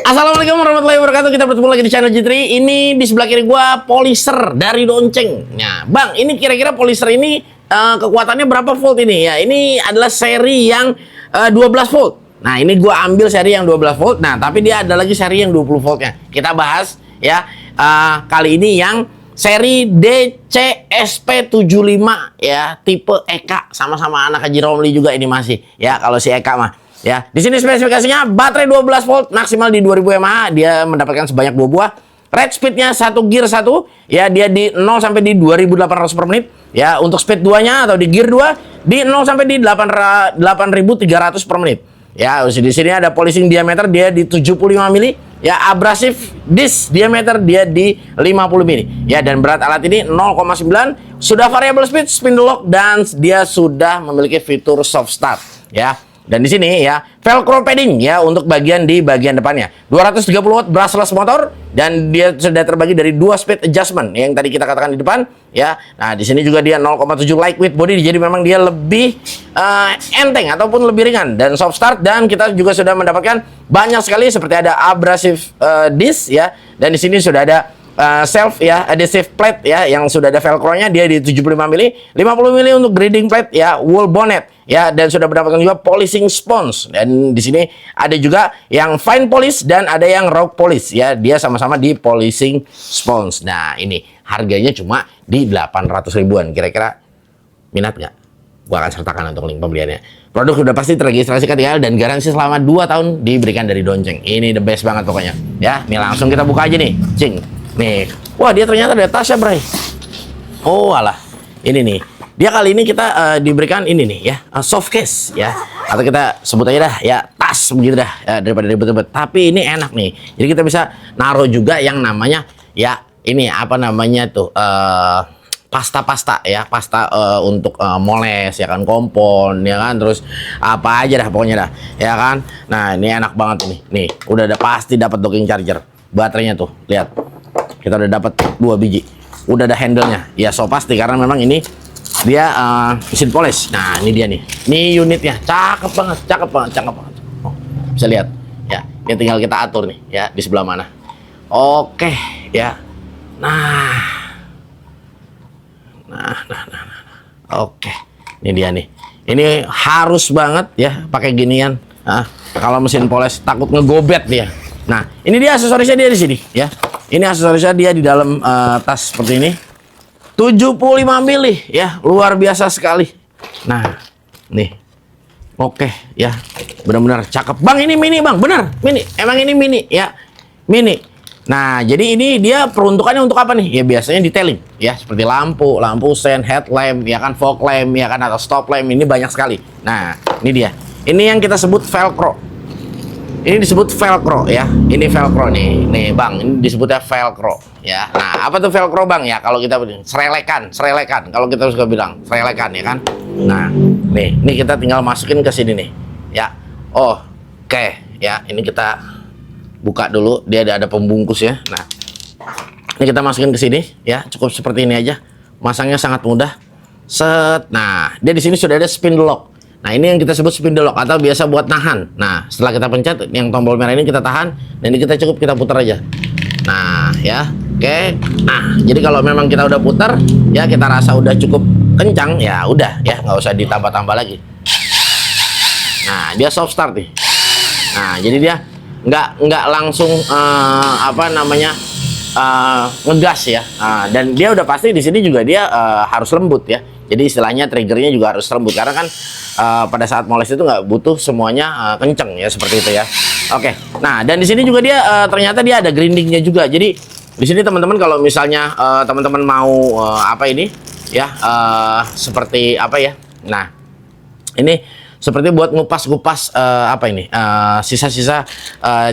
Assalamualaikum warahmatullahi wabarakatuh. Kita bertemu lagi di channel Jitri. Ini di sebelah kiri gua polisher dari Donceng. Nah, Bang, ini kira-kira polisher ini kekuatannya berapa volt ini? Ya, ini adalah seri yang 12 volt. Nah, ini gua ambil seri yang 12 volt. Nah, tapi dia ada lagi seri yang 20 voltnya. Kita bahas ya kali ini yang seri DCSP75 ya, tipe EK, sama-sama anak Haji Romli juga ini masih. Ya, kalau si EK mah. Ya, di sini spesifikasinya baterai 12 volt maksimal di 2000 mAh, dia mendapatkan sebanyak 2 buah. Rate speednya 1 gear 1, ya dia di 0 sampai di 2800 per menit. Ya, untuk speed 2-nya atau di gear 2 di 0 sampai di 8300 per menit. Ya, di sini ada polishing diameter dia di 75 mili. Ya, abrasif disc diameter dia di 50 mili. Ya, dan berat alat ini 0,9, sudah variable speed, spindle lock, dan dia sudah memiliki fitur soft start. Ya. Dan di sini ya, velcro padding ya untuk bagian di bagian depannya. 230 watt brushless motor dan dia sudah terbagi dari 2 speed adjustment yang tadi kita katakan di depan ya. Nah, di sini juga dia 0,7 lightweight body, jadi memang dia lebih enteng ataupun lebih ringan dan soft start. Dan kita juga sudah mendapatkan banyak sekali seperti ada abrasive disc ya. Dan di sini sudah ada self ya, adhesive plate ya yang sudah ada velcro-nya, dia di 75 mili, 50 mili untuk grading plate ya, wool bonnet ya, dan sudah mendapatkan juga polishing sponge. Dan di sini ada juga yang fine polish dan ada yang rock polish ya, dia sama-sama di polishing sponge. Nah, ini harganya cuma di 800 ribuan. Kira-kira minat nggak? Gua akan sertakan untuk link pembeliannya. Produk sudah pasti terregistrasi KTL dan garansi selama 2 tahun diberikan dari Donceng. Ini the best banget pokoknya ya. Nih langsung kita buka aja nih, cing. Nih, wah dia ternyata ada tasnya, Bray. Oh alah, ini nih. Dia kali ini kita diberikan ini nih ya, soft case ya. Atau kita sebut aja dah ya, tas begitu dah ya, daripada ribet-ribet. Tapi ini enak nih. Jadi kita bisa naruh juga yang namanya ya, ini apa namanya tuh, pasta-pasta ya, pasta untuk moles ya kan, kompon ya kan, terus apa aja dah pokoknya dah ya kan. Nah, ini enak banget ini. Nih, udah ada pasti dapat docking charger. Baterainya tuh, lihat. Kita udah dapat 2 biji. Udah ada handle-nya. Ya, so pasti karena memang ini dia mesin polish. Nah, ini dia nih. Ini unitnya. Cakep banget, cakep banget, cakep banget. Oh, bisa lihat. Ya, ini tinggal kita atur nih ya di sebelah mana. Oke, ya. Nah. Oke. Ini dia nih. Ini harus banget ya pakai ginian. Nah, kalau mesin polish takut ngegobet dia. Nah, ini dia aksesorisnya dia di sini ya. Ini aksesorisnya dia di dalam tas seperti ini. 75 mili ya, luar biasa sekali. Nah, nih. Oke ya. Benar-benar cakep. Bang, ini mini, Bang. Benar, mini. Emang ini mini ya. Mini. Nah, jadi ini dia peruntukannya untuk apa nih? Ya biasanya detailing ya, seperti lampu, lampu sen, headlamp, ya kan, fog lamp, ya kan, atau stop lamp. Ini banyak sekali. Nah, ini dia. Ini yang kita sebut velcro. Ini disebut velcro ya. Ini velcro nih. Nih, Bang, ini disebutnya velcro ya. Nah, apa tuh velcro, Bang? Ya, kalau kita serelekan. Kalau kita suka bilang serelekan ya kan. Nah, nih, ini kita tinggal masukin ke sini nih. Ya. Oh, oke ya. Ini kita buka dulu, dia ada pembungkus ya. Nah, ini kita masukin ke sini ya, cukup seperti ini aja. Masangnya sangat mudah. Set. Nah, dia di sini sudah ada spindle lock. Nah, ini yang kita sebut spindle lock atau biasa buat nahan. Nah, setelah kita pencet yang tombol merah ini kita tahan dan ini kita cukup kita putar aja. Nah, ya. Oke. Nah, jadi kalau memang kita udah putar, ya kita rasa udah cukup kencang, ya udah ya, nggak usah ditambah-tambah lagi. Nah, dia soft start nih. Nah, jadi dia nggak langsung apa namanya ngegas ya. Dan dia udah pasti di sini juga dia harus lembut ya. Jadi istilahnya triggernya juga harus lembut karena kan pada saat moles itu nggak butuh semuanya kenceng ya, seperti itu ya. Oke. Nah, dan di sini juga dia ternyata dia ada grindingnya juga. Jadi di sini teman-teman kalau misalnya teman-teman mau apa ini ya, seperti apa ya. Nah, ini seperti buat ngupas-ngupas apa ini, sisa-sisa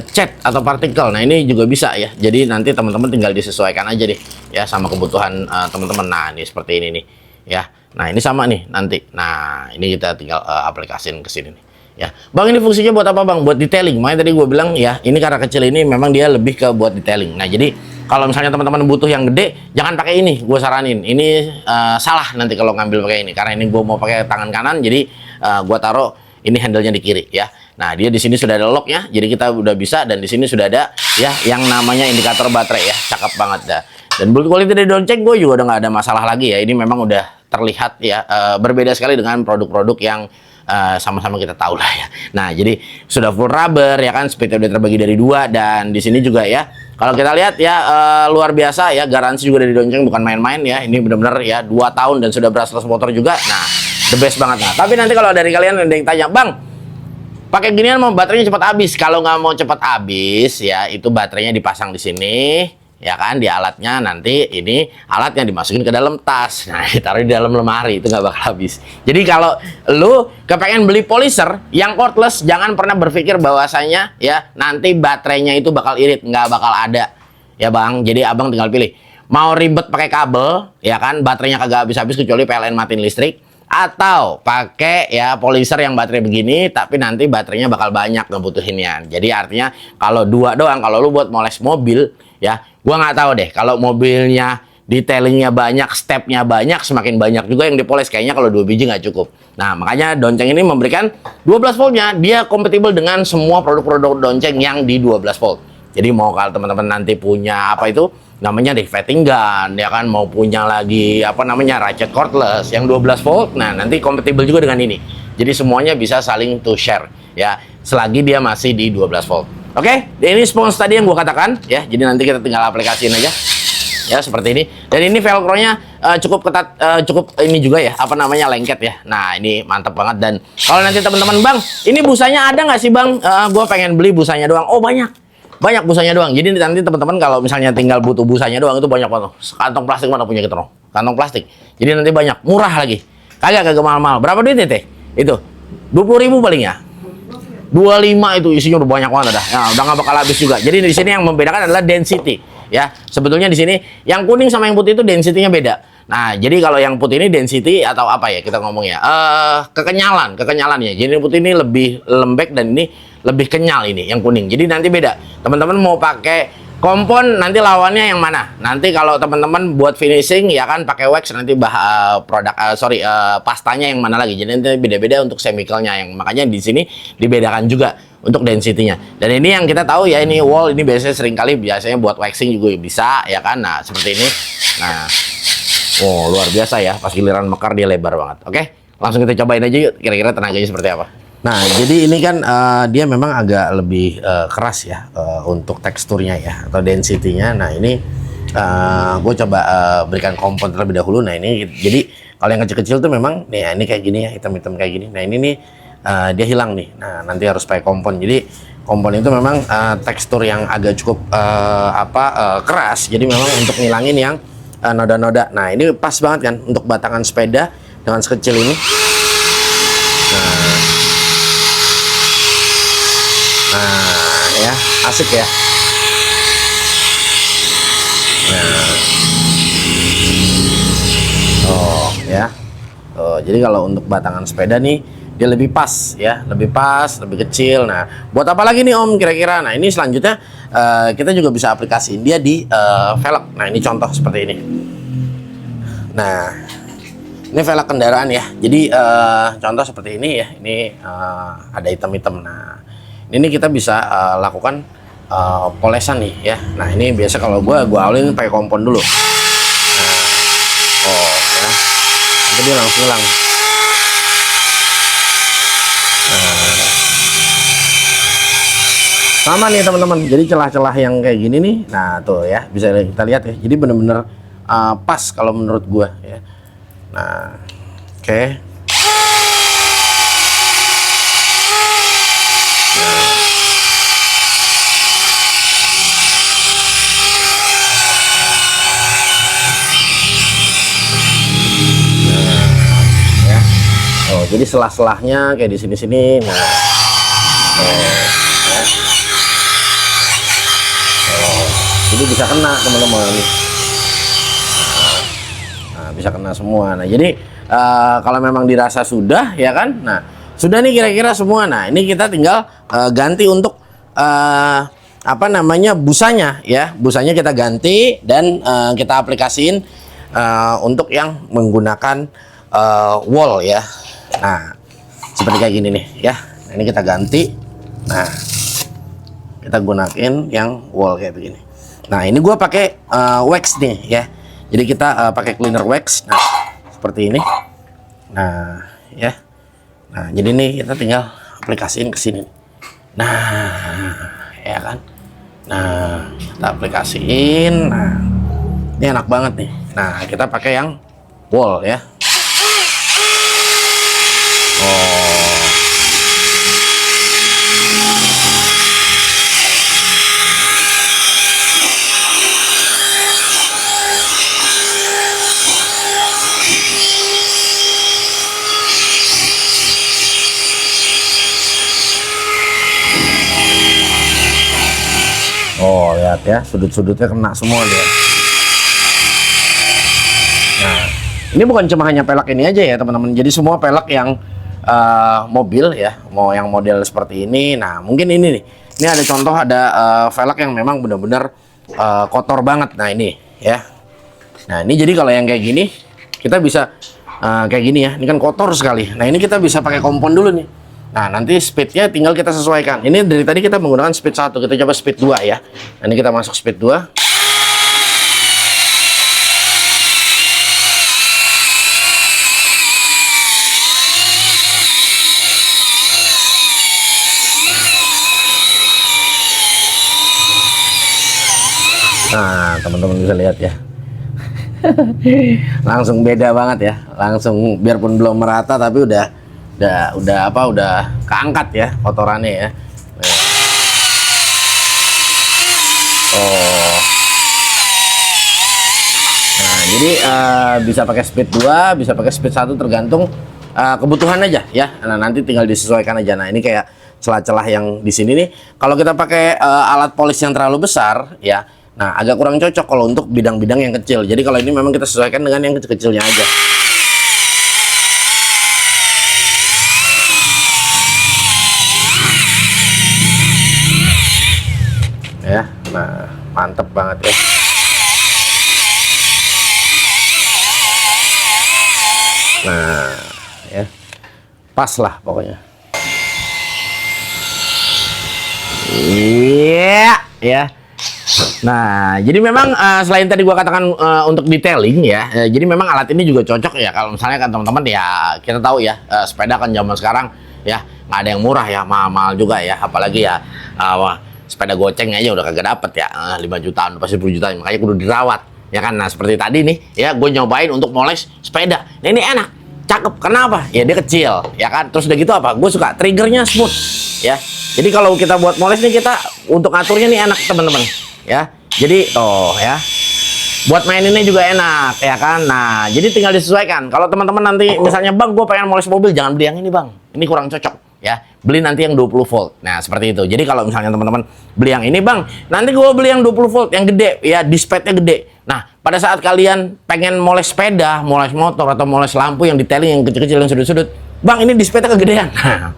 cat atau partikel. Nah, ini juga bisa ya. Jadi nanti teman-teman tinggal disesuaikan aja deh ya sama kebutuhan teman-teman. Nah, ini seperti ini nih ya. Nah, ini sama nih nanti. Nah, ini kita tinggal aplikasiin ke sini nih ya. Bang, ini fungsinya buat apa, Bang? Buat detailing. Makanya tadi gue bilang ya, ini karena kecil ini memang dia lebih ke buat detailing. Nah, jadi kalau misalnya teman-teman butuh yang gede, jangan pakai ini. Gue saranin. Ini salah nanti kalau ngambil pakai ini. Karena ini gue mau pakai tangan kanan, jadi gue taruh ini handle-nya di kiri ya. Nah, dia di sini sudah ada lock-nya, jadi kita udah bisa, dan di sini sudah ada ya yang namanya indikator baterai ya. Cakep banget dah. Dan build quality dari Donceng gue juga udah nggak ada masalah lagi ya. Ini memang udah terlihat ya berbeda sekali dengan produk-produk yang sama-sama kita tahu lah ya. Nah, jadi sudah full rubber ya kan, speednya udah terbagi dari 2, dan di sini juga ya. Kalau kita lihat ya luar biasa ya, garansi juga dari Donceng bukan main-main ya. Ini benar-benar ya 2 tahun dan sudah brushless motor juga. Nah, the best banget. Nah, tapi nanti kalau dari kalian ada yang tanya, "Bang, pakai ginian mau baterainya cepat habis?" Kalau nggak mau cepat habis ya, itu baterainya dipasang di sini ya kan, di alatnya. Nanti ini alatnya dimasukin ke dalam tas, nah ditaruh di dalam lemari, itu nggak bakal habis. Jadi kalau lu kepengen beli polisher yang cordless, jangan pernah berpikir bahwasanya ya nanti baterainya itu bakal irit, nggak bakal ada ya bang. Jadi abang tinggal pilih mau ribet pakai kabel ya kan, baterainya kagak habis-habis kecuali PLN matiin listrik, atau pakai ya polisher yang baterai begini tapi nanti baterainya bakal banyak ngebutuhinnya. Jadi artinya kalau 2 doang, kalau lu buat moles mobil ya, gua nggak tahu deh kalau mobilnya detailingnya banyak, stepnya banyak, semakin banyak juga yang dipoles. Kayaknya kalau 2 biji nggak cukup. Nah, makanya Donceng ini memberikan 12 voltnya, dia kompatibel dengan semua produk-produk Donceng yang di 12 volt. Jadi mau kalau teman-teman nanti punya apa itu namanya deflating gun ya kan, mau punya lagi apa namanya ratchet cordless yang 12 volt, nah nanti kompatibel juga dengan ini. Jadi semuanya bisa saling to share ya, selagi dia masih di 12 volt. Oke, ini spons tadi yang gua katakan ya. Jadi nanti kita tinggal aplikasiin aja ya seperti ini. Dan ini velcro-nya cukup ketat, cukup ini juga ya, apa namanya, lengket ya. Nah, ini mantap banget. Dan kalau nanti teman-teman, "Bang, ini busanya ada nggak sih bang? Gua pengen beli busanya doang." Oh, banyak busanya doang. Jadi nanti teman-teman kalau misalnya tinggal butuh busanya doang, itu banyak banget. Kantong plastik mana punya kita, no? Kantong plastik. Jadi nanti banyak, murah lagi. Kagak mahal-mahal. Berapa duit teh? Itu 20.000 paling ya. 25 itu isinya udah banyak banget dah. Nah, udah nggak bakal habis juga. Jadi di sini yang membedakan adalah density ya. Sebetulnya di sini yang kuning sama yang putih itu density-nya beda. Nah, jadi kalau yang putih ini density atau apa ya kita ngomong ya? Kekenyalannya. Jadi yang putih ini lebih lembek dan ini lebih kenyal, ini yang kuning. Jadi nanti beda. Teman-teman mau pakai kompon, nanti lawannya yang mana? Nanti kalau teman-teman buat finishing ya kan pakai wax, nanti pastanya yang mana lagi. Jadi nanti beda-beda untuk chemicalnya, yang makanya di sini dibedakan juga untuk density-nya. Dan ini yang kita tahu ya, ini wall ini biasanya buat waxing juga bisa ya kan. Nah, seperti ini. Nah, oh luar biasa ya, pas giliran mekar dia lebar banget. Oke, langsung kita cobain aja yuk, kira-kira tenaganya seperti apa. Nah, jadi ini kan dia memang agak lebih keras ya untuk teksturnya ya, atau density-nya. Nah, ini gue coba berikan kompon terlebih dahulu. Nah, ini jadi kalau yang kecil-kecil tuh memang nih, ini kayak gini ya, hitam-hitam kayak gini. Nah, ini nih dia hilang nih. Nah, nanti harus pakai kompon. Jadi kompon itu memang tekstur yang agak cukup keras. Jadi memang untuk ngilangin yang noda-noda. Nah, ini pas banget kan untuk batangan sepeda dengan sekecil ini. Nah, ya asik ya. Nah, oh ya. Oh, jadi kalau untuk batangan sepeda nih dia lebih pas ya, lebih pas, lebih kecil. Nah, buat apa lagi nih Om kira-kira? Nah, ini selanjutnya kita juga bisa aplikasiin dia di velg. Nah, ini contoh seperti ini. Nah, ini velg kendaraan ya. Jadi contoh seperti ini ya. Ini ada hitam-hitam. Nah, ini kita bisa lakukan polesan nih ya. Nah, ini biasa kalau gua awalin pakai kompon dulu. Nah, oh ya. Nanti dia langsung hilang. Nah, sama nih teman-teman. Jadi celah-celah yang kayak gini nih. Nah, tuh ya, bisa kita lihat ya. Jadi bener-bener pas kalau menurut gua ya. Nah, oke. Jadi selah-selahnya kayak di sini-sini. Nah, jadi bisa kena teman-teman. Nah, bisa kena semua. Nah, jadi kalau memang dirasa sudah, ya kan? Nah, sudah nih kira-kira semua. Nah, ini kita tinggal ganti untuk apa namanya, busanya ya. Busanya kita ganti dan kita aplikasiin untuk yang menggunakan wall ya. Nah, seperti kayak gini nih ya. Nah, ini kita ganti. Nah, kita gunain yang wall kayak begini. Nah, ini gue pakai wax nih ya. Jadi kita pakai cleaner wax. Nah, seperti ini. Nah, ya. Nah, jadi nih kita tinggal aplikasiin ke sini. Nah, ya kan. Nah, kita aplikasiin. Nah, ini enak banget nih. Nah, kita pakai yang wall ya. Oh. Oh, lihat ya, sudut-sudutnya kena semua dia. Nah, ini bukan cuma hanya pelek ini aja ya teman-teman. Jadi semua pelek yang mobil ya, mau yang model seperti ini. Nah, mungkin ini nih. Ini ada contoh, ada velg yang memang benar-benar kotor banget. Nah, ini ya. Nah, ini jadi kalau yang kayak gini, kita bisa kayak gini ya. Ini kan kotor sekali. Nah, ini kita bisa pakai kompon dulu nih. Nah, nanti speednya tinggal kita sesuaikan. Ini dari tadi kita menggunakan speed 1, kita coba speed 2 ya. Nah, ini kita masuk speed 2. Nah, teman-teman bisa lihat ya. Langsung beda banget ya. Langsung biarpun belum merata tapi udah keangkat ya kotorannya ya. Oh. Nah, jadi bisa pakai speed 2, bisa pakai speed 1 tergantung kebutuhan aja ya. Nah, nanti tinggal disesuaikan aja. Nah, ini kayak celah-celah yang di sini nih. Kalau kita pakai alat polish yang terlalu besar ya, nah agak kurang cocok kalau untuk bidang-bidang yang kecil. Jadi kalau ini memang kita sesuaikan dengan yang kecil-kecilnya aja. Ya, nah mantep banget ya. Nah, ya pas lah pokoknya. Iya, ya. Nah, jadi memang selain tadi gua katakan untuk detailing ya, jadi memang alat ini juga cocok ya kalau misalnya kan teman-teman ya, kita tahu ya sepeda kan zaman sekarang ya nggak ada yang murah ya, mahal-mahal juga ya, apalagi ya sepeda goceng aja udah kagak dapet ya, 5 jutaan pasti 10 jutaan, makanya kudu dirawat ya kan. Nah, seperti tadi nih ya, gue nyobain untuk moles sepeda. Nah, ini enak, cakep. Kenapa? Ya dia kecil ya kan, terus udah gitu apa, gue suka triggernya smooth ya. Jadi kalau kita buat moles nih, kita untuk aturnya nih enak teman-teman ya. Jadi ya buat maininnya juga enak ya kan. Nah, jadi tinggal disesuaikan. Kalau teman-teman nanti misalnya, bang gue pengen moles mobil, jangan beli yang ini bang, ini kurang cocok ya, beli nanti yang 20 volt. Nah, seperti itu. Jadi kalau misalnya teman-teman beli yang ini bang, nanti gue beli yang 20 volt yang gede ya, dispatnya gede. Nah, pada saat kalian pengen moles sepeda, moles motor, atau moles lampu yang detailing yang kecil-kecil, yang sudut-sudut, bang ini dispatnya kegedean. Nah,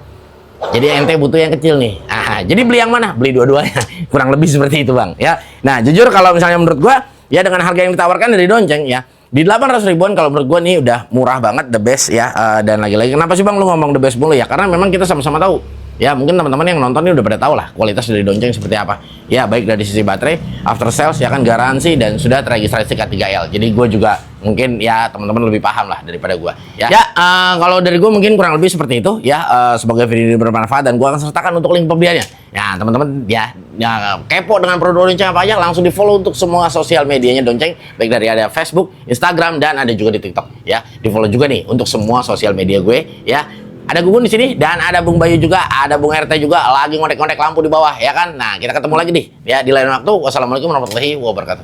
jadi ente butuh yang kecil nih. Jadi beli yang mana? Beli dua-duanya. Kurang lebih seperti itu bang ya. Nah, jujur kalau misalnya menurut gua ya, dengan harga yang ditawarkan dari Donceng ya, di 800 ribuan kalau menurut gua nih udah murah banget, the best ya. Dan lagi-lagi kenapa sih bang lu ngomong the best mulu ya? Karena memang kita sama-sama tahu ya, mungkin teman-teman yang nonton ini udah pada tahu lah kualitas dari Donceng seperti apa ya, baik dari sisi baterai, after sales ya kan, garansi, dan sudah terregistrasi K3L. Jadi gue juga mungkin ya teman-teman lebih paham lah daripada gue ya. Kalau dari gue mungkin kurang lebih seperti itu ya. Semoga video ini bermanfaat, dan gue akan sertakan untuk link pembeliannya ya teman-teman ya. Kepo dengan produk Donceng apa aja, langsung di follow untuk semua sosial medianya Donceng, baik dari ada Facebook, Instagram, dan ada juga di TikTok ya. Di follow juga nih untuk semua sosial media gue ya. Ada Gugun di sini, dan ada Bung Bayu juga, ada Bung RT juga lagi ngondek-ngondek lampu di bawah ya kan. Nah, kita ketemu lagi nih ya di lain waktu. Wassalamualaikum warahmatullahi wabarakatuh.